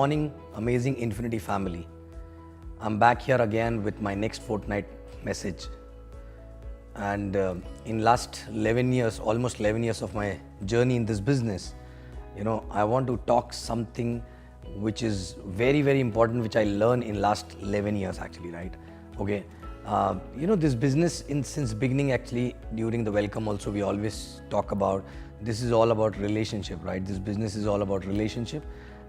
morning, amazing Infinity family. I'm back here again with my next fortnight message. And in last 11 years, almost 11 years of my journey in this business, I want to talk something which is very, very important, which I learned in last 11 years actually, right? Okay. This business since beginning actually, during the welcome also, we always talk about, this is all about relationship, right? This business is all about relationship,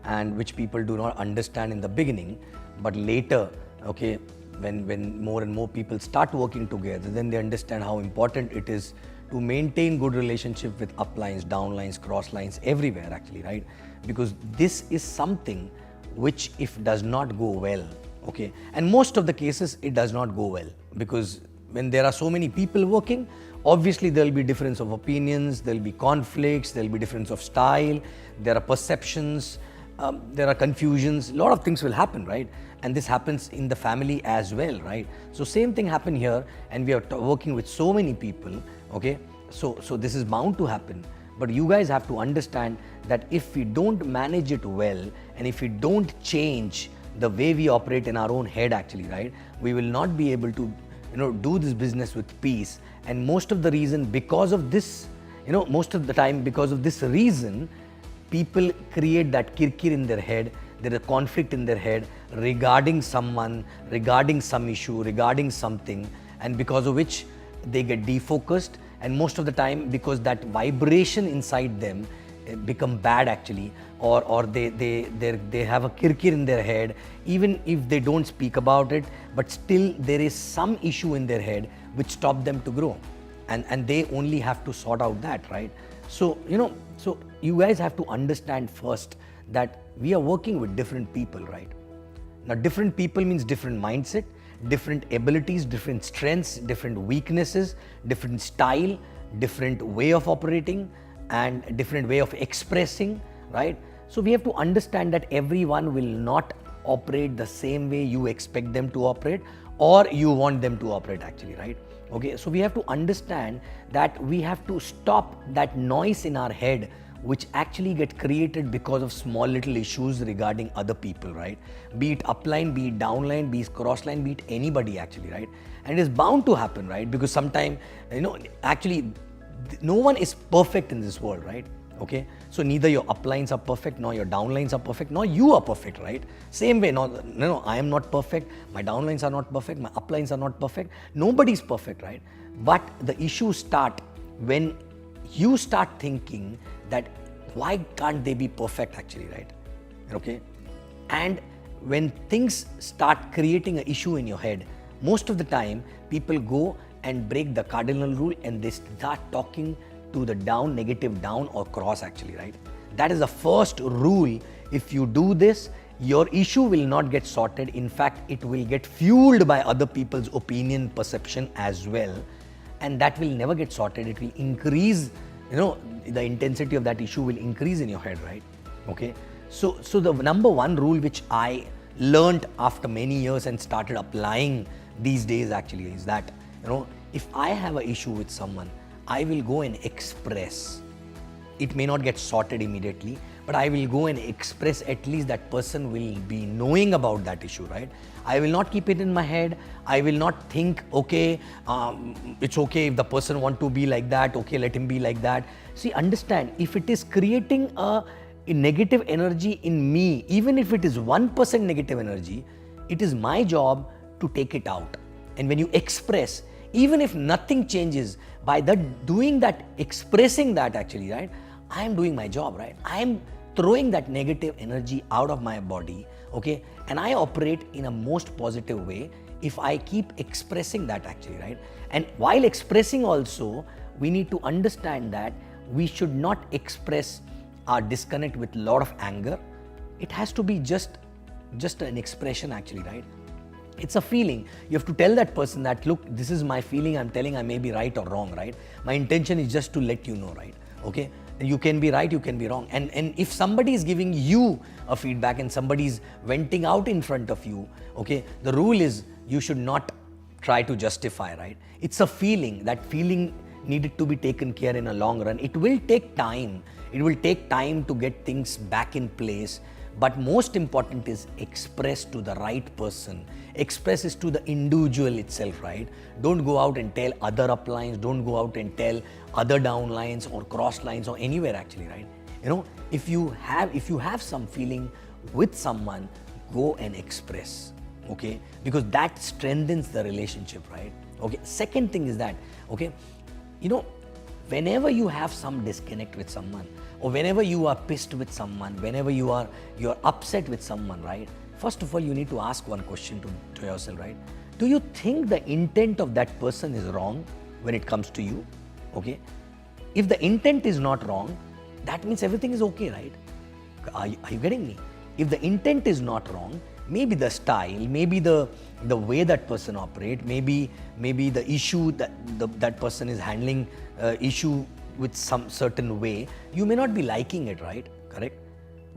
and which people do not understand in the beginning, but later, okay, when more and more people start working together, then they understand how important it is to maintain good relationship with uplines, downlines, cross lines, everywhere actually, right? Because this is something which if does not go well, okay, and most of the cases it does not go well, because when there are so many people working, obviously there will be difference of opinions, there will be conflicts, there will be difference of style, there are perceptions, there are confusions, a lot of things will happen, right? And this happens in the family as well, right? So same thing happened here, and we are working with so many people, okay? So this is bound to happen. But you guys have to understand that if we don't manage it well, and if we don't change the way we operate in our own head actually, right, we will not be able to do this business with peace. And most of the reason because of this, most of the time because of this reason, people create that kirkir in their head, there is a conflict in their head regarding someone, regarding some issue, regarding something, and because of which they get defocused, and most of the time because that vibration inside them become bad actually, or they have a kirkir in their head, even if they don't speak about it, but still there is some issue in their head which stop them to grow, and they only have to sort out that, right? So so you guys have to understand first that we are working with different people, right? Now different people means different mindset, different abilities, different strengths, different weaknesses, different style, different way of operating, and different way of expressing, right? So we have to understand that everyone will not operate the same way you expect them to operate or you want them to operate actually, right? Okay, so we have to understand that we have to stop that noise in our head which actually get created because of small little issues regarding other people, right? Be it upline, be it downline, be it crossline, be it anybody actually, right? And it is bound to happen, right? Because sometimes, actually no one is perfect in this world, right? Okay, so neither your uplines are perfect, nor your downlines are perfect, nor you are perfect, right? Same way, no, I am not perfect, my downlines are not perfect, my uplines are not perfect, nobody is perfect, right? But the issues start when you start thinking that why can't they be perfect actually, right? Okay, and when things start creating an issue in your head, most of the time people go and break the cardinal rule and they start talking to the down, negative down or cross actually, right? That is the first rule. If you do this, your issue will not get sorted. In fact, it will get fueled by other people's opinion, perception as well. And that will never get sorted. It will increase, the intensity of that issue will increase in your head, right? Okay. So the number one rule which I learned after many years and started applying these days actually is that, if I have an issue with someone, I will go and express. It may not get sorted immediately, but I will go and express, at least that person will be knowing about that issue, right? I will not keep it in my head. I will not think, okay, it's okay if the person want to be like that, okay, let him be like that. See, understand, if it is creating a negative energy in me, even if it is 1% negative energy, it is my job to take it out. And when you express, even if nothing changes, by doing that, expressing that actually, right, I am doing my job, right? I am throwing that negative energy out of my body, okay? And I operate in a most positive way if I keep expressing that actually, right? And while expressing also, we need to understand that we should not express our disconnect with a lot of anger. It has to be just an expression actually, right? It's a feeling. You have to tell that person that, look, this is my feeling, I'm telling I may be right or wrong, right? My intention is just to let you know, right? Okay? You can be right, you can be wrong. And if somebody is giving you a feedback and somebody is venting out in front of you, okay, the rule is you should not try to justify, right? It's a feeling. That feeling needed to be taken care in a long run. It will take time. It will take time to get things back in place. But most important is express to the right person. Express is to the individual itself, right? Don't go out and tell other uplines, don't go out and tell other downlines or cross lines or anywhere actually, right? You know, if you have some feeling with someone, go and express, okay? Because that strengthens the relationship, right? Okay. Second thing is that, okay, you know, whenever you have some disconnect with someone, or whenever you are pissed with someone, whenever you're upset with someone, right? First of all, you need to ask one question to yourself, right? Do you think the intent of that person is wrong when it comes to you? Okay. If the intent is not wrong, that means everything is okay, right? Are you getting me? If the intent is not wrong, maybe the style, maybe the way that person operates, maybe the issue that person is handling issue with some certain way, you may not be liking it, right? Correct?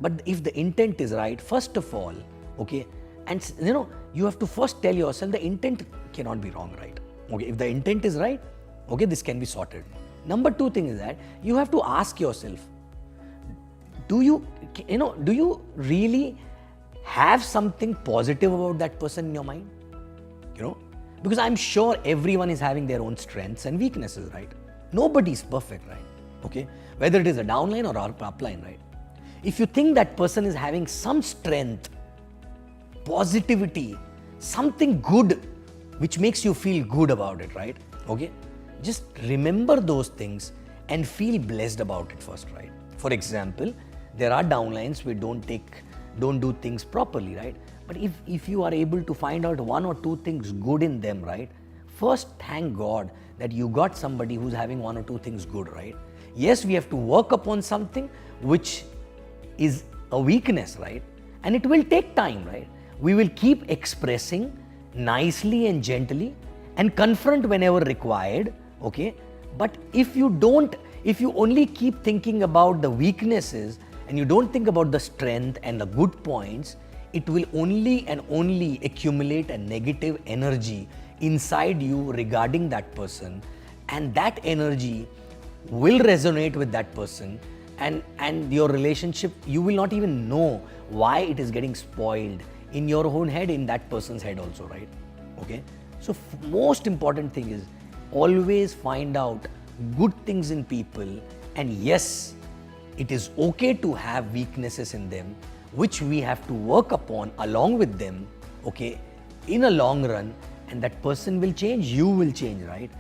But if the intent is right, first of all, okay, and you know, you have to first tell yourself the intent cannot be wrong, right? Okay, if the intent is right, okay, this can be sorted. Number two thing is that you have to ask yourself, do you really have something positive about that person in your mind? You know, because I'm sure everyone is having their own strengths and weaknesses, right? Nobody is perfect, right? Okay, whether it is a downline or upline, right? If you think that person is having some strength, positivity, something good which makes you feel good about it, right? Okay, just remember those things and feel blessed about it first, right? For example, there are downlines we don't do things properly, right? But if you are able to find out one or two things good in them, right? First, thank God that you got somebody who's having one or two things good, right? Yes, we have to work upon something which is a weakness, right? And it will take time, right? We will keep expressing nicely and gently and confront whenever required, okay? But if you only keep thinking about the weaknesses and you don't think about the strength and the good points, it will only and only accumulate a negative energy inside you regarding that person, and that energy will resonate with that person, and your relationship, you will not even know why it is getting spoiled in your own head, in that person's head also, right? Okay, so most important thing is always find out good things in people, and yes, it is okay to have weaknesses in them which we have to work upon along with them, okay, in a long run, and that person will change, you will change, right?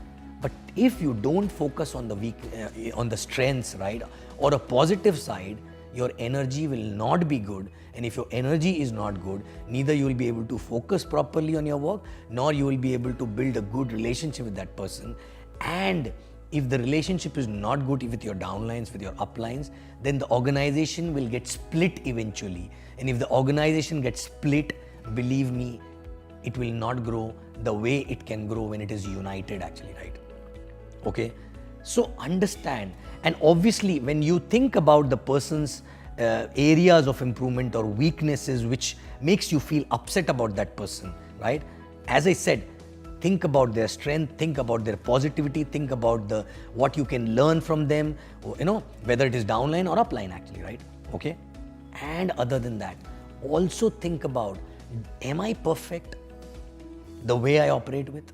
But if you don't focus on the strengths, right, or a positive side, your energy will not be good. And if your energy is not good, neither you will be able to focus properly on your work, nor you will be able to build a good relationship with that person. And if the relationship is not good with your downlines, with your uplines, then the organization will get split eventually. And if the organization gets split, believe me, it will not grow the way it can grow when it is united actually, right? Okay, so understand. And obviously when you think about the person's areas of improvement or weaknesses which makes you feel upset about that person, right? As I said, think about their strength, think about their positivity, think about what you can learn from them, you know, whether it is downline or upline actually, right? Okay, and other than that, also think about, am I perfect the way I operate with?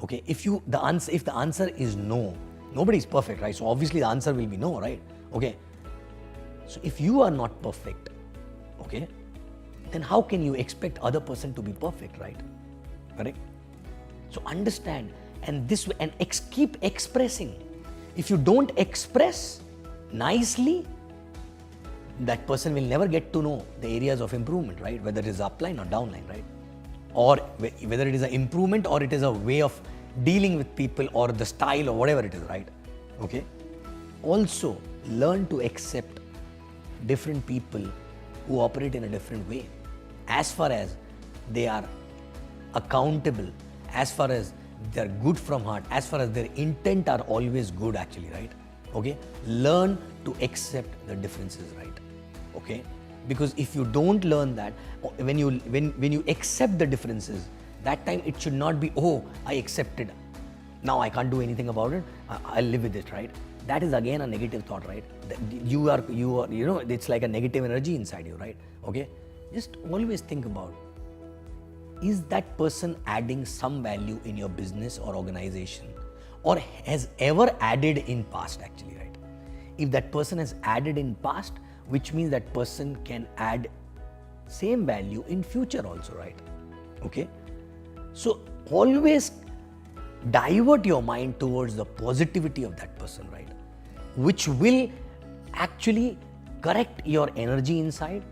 Okay, if the answer is no, nobody is perfect, right? So obviously the answer will be no, right? Okay, so if you are not perfect, okay, then how can you expect other person to be perfect, right? Correct? So understand, and keep expressing. If you don't express nicely, that person will never get to know the areas of improvement, right? Whether it is upline or downline, right? Or whether it is an improvement or it is a way of dealing with people or the style or whatever it is, right? Okay. Also, learn to accept different people who operate in a different way, as far as they are accountable, as far as they are good from heart, as far as their intent are always good actually, right? Okay. Learn to accept the differences, right? Okay. Because if you don't learn that, when you accept the differences, that time it should not be, oh, I accepted, now I can't do anything about it, I'll live with it, right? that is again a negative thought, right? You are, it's like a negative energy inside you, right? Okay, just always think about, is that person adding some value in your business or organization, or has ever added in past actually, right? If that person has added in past, which means that person can add same value in future also, right? Okay, so always divert your mind towards the positivity of that person, right? Which will actually correct your energy inside,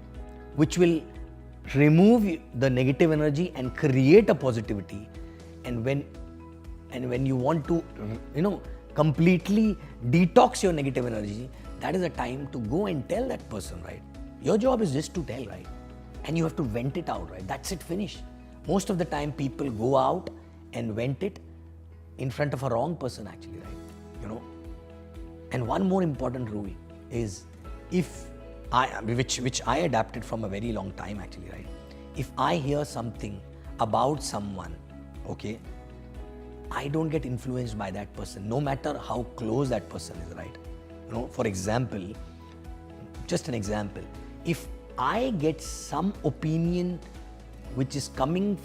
which will remove the negative energy and create a positivity. And when you want to, completely detox your negative energy, that is a time to go and tell that person, right? Your job is just to tell, right? And you have to vent it out, right? That's it, finish. Most of the time people go out and vent it in front of a wrong person actually, right? And one more important rule is, which I adapted from a very long time actually, right? If I hear something about someone, okay, I don't get influenced by that person, no matter how close that person is, right? For example, just an example, if I get some opinion which is coming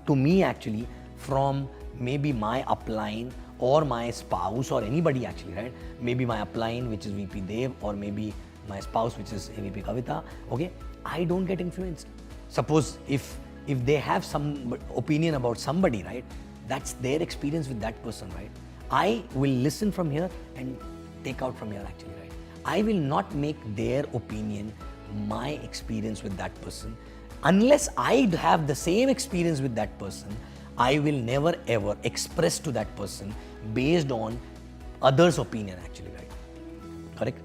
to me actually from maybe my upline or my spouse or anybody actually, right? Maybe my upline, which is VP Dev, or maybe my spouse, which is VP Kavita, okay? I don't get influenced. Suppose if they have some opinion about somebody, right? That's their experience with that person, right? I will listen from here and take out from here actually, right? I will not make their opinion my experience with that person. Unless I have the same experience with that person, I will never ever express to that person based on others' opinion actually, right? Correct?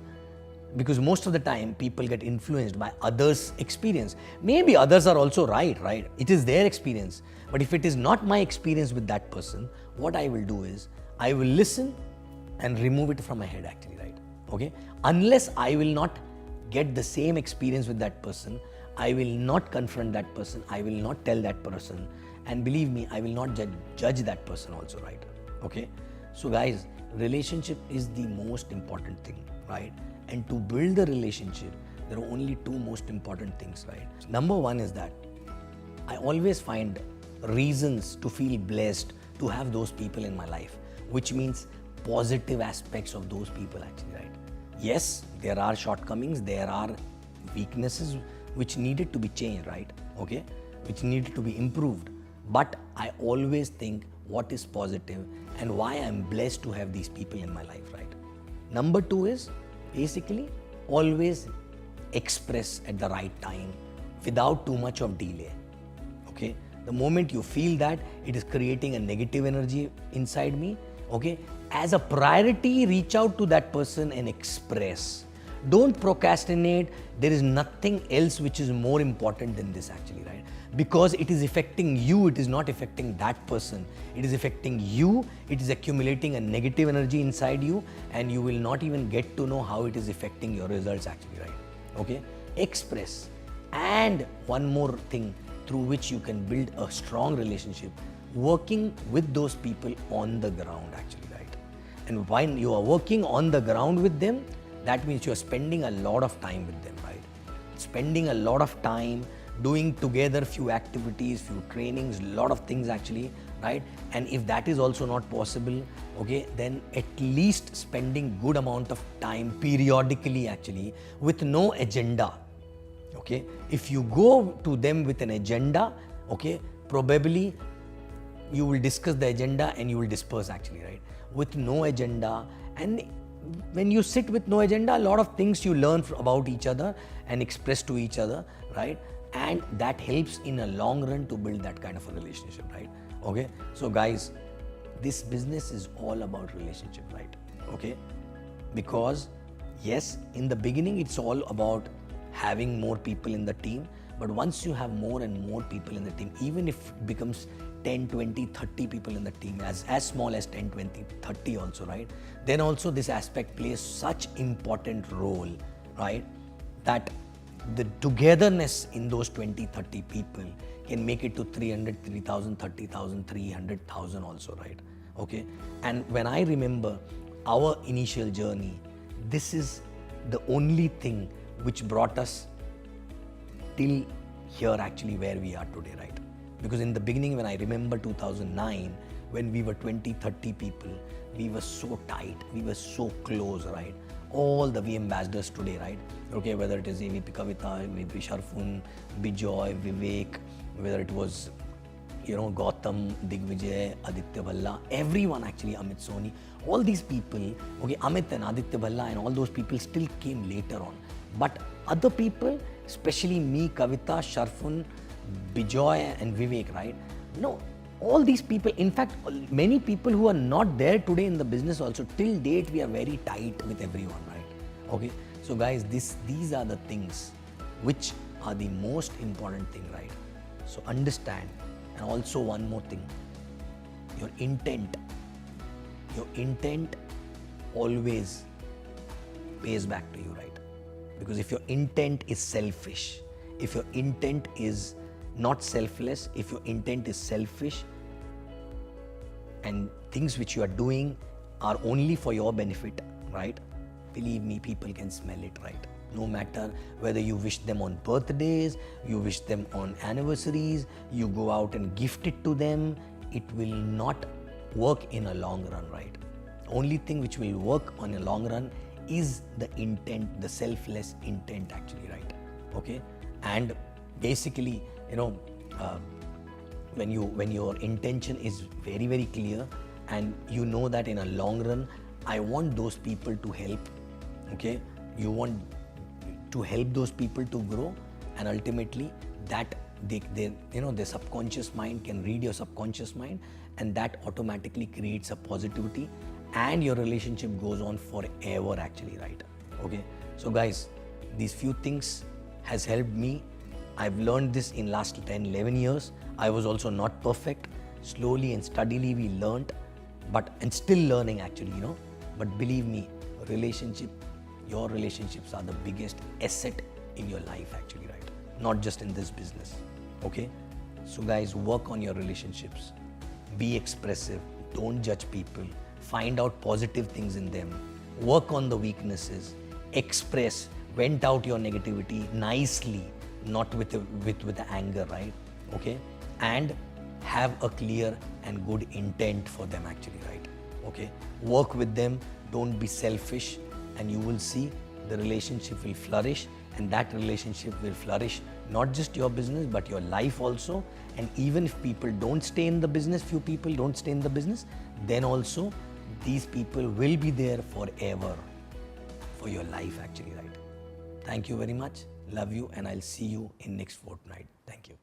Because most of the time people get influenced by others' experience. Maybe others are also right? It is their experience. But if it is not my experience with that person, what I will do is, I will listen and remove it from my head actually, right? Okay? Unless I will not get the same experience with that person, I will not confront that person, I will not tell that person, and believe me, I will not judge that person also, right? Okay? So guys, relationship is the most important thing, right? And to build a relationship, there are only two most important things, right? Number one is that I always find reasons to feel blessed to have those people in my life, which means positive aspects of those people actually, right? Yes, there are shortcomings, there are weaknesses which needed to be changed, right? Okay? Which needed to be improved. But I always think what is positive and why I'm blessed to have these people in my life, right? Number two is basically always express at the right time without too much of delay. Okay? The moment you feel that it is creating a negative energy inside me, okay, as a priority, reach out to that person and express. Don't procrastinate. There is nothing else which is more important than this actually, right? Because it is affecting you, it is not affecting that person. It is affecting you, it is accumulating a negative energy inside you, and you will not even get to know how it is affecting your results actually, right? Okay? Express. And one more thing through which you can build a strong relationship, working with those people on the ground actually, right? And when you are working on the ground with them, that means you are spending a lot of time with them, right? Spending a lot of time doing together few activities, few trainings, lot of things actually, right? And if that is also not possible, okay, then at least spending good amount of time periodically actually with no agenda, okay? If you go to them with an agenda, okay, probably you will discuss the agenda and you will disperse actually, right? With no agenda, and when you sit with no agenda, a lot of things you learn about each other and express to each other, right? And that helps in a long run to build that kind of a relationship, right? Okay, so guys, this business is all about relationship, right? Okay, because yes, in the beginning it's all about having more people in the team, but once you have more and more people in the team, even if it becomes 10, 20, 30 people in the team, as small as 10, 20, 30 also, right? Then also this aspect plays such important role, right? That the togetherness in those 20, 30 people can make it to 300, 3,000, 30,000, 300,000 also, right? Okay, and when I remember our initial journey, this is the only thing which brought us till here actually where we are today, right? Because in the beginning, when I remember 2009, when we were 20, 30 people, we were so tight, we were so close, right? All the V ambassadors today, right? Okay, whether it is AVP Kavita, AVP Sharfun, Bijoy, Vivek, whether it was, Gautam, Digvijay, Aditya Bhalla, everyone actually, Amit Soni, all these people, okay, Amit and Aditya Bhalla and all those people still came later on. But other people, especially me, Kavita, Sharfun, Bijoy and Vivek, right? No, all these people, in fact, many people who are not there today in the business also, till date we are very tight with everyone, right? Okay, so guys, these are the things which are the most important thing, right? So understand. And also one more thing, your intent always pays back to you, right? Because if your intent is selfish, if your intent is not selfless, if your intent is selfish and things which you are doing are only for your benefit, right? Believe me, people can smell it, right? No matter whether you wish them on birthdays, you wish them on anniversaries, you go out and gift it to them, it will not work in a long run, right? Only thing which will work on a long run is the intent, the selfless intent actually, right? Okay, and basically, when your intention is very, very clear and you know that in a long run, I want those people to help, okay? You want to help those people to grow, and ultimately that their subconscious mind can read your subconscious mind, and that automatically creates a positivity, and your relationship goes on forever actually, right? Okay, so guys, these few things has helped me. I've learned this in last 10, 11 years. I was also not perfect. Slowly and steadily we learned, and still learning actually, But believe me, your relationships are the biggest asset in your life actually, right? Not just in this business, okay? So guys, work on your relationships. Be expressive. Don't judge people. Find out positive things in them. Work on the weaknesses. Express. Vent out your negativity nicely, not with the anger, right? Okay? And have a clear and good intent for them actually, right? Okay? Work with them. Don't be selfish, and you will see the relationship will flourish, and that relationship will flourish not just your business but your life also. And even if people don't stay in the business, few people don't stay in the business, then also these people will be there forever for your life actually, right? Thank you very much. Love you, and I'll see you in next fortnight. Thank you.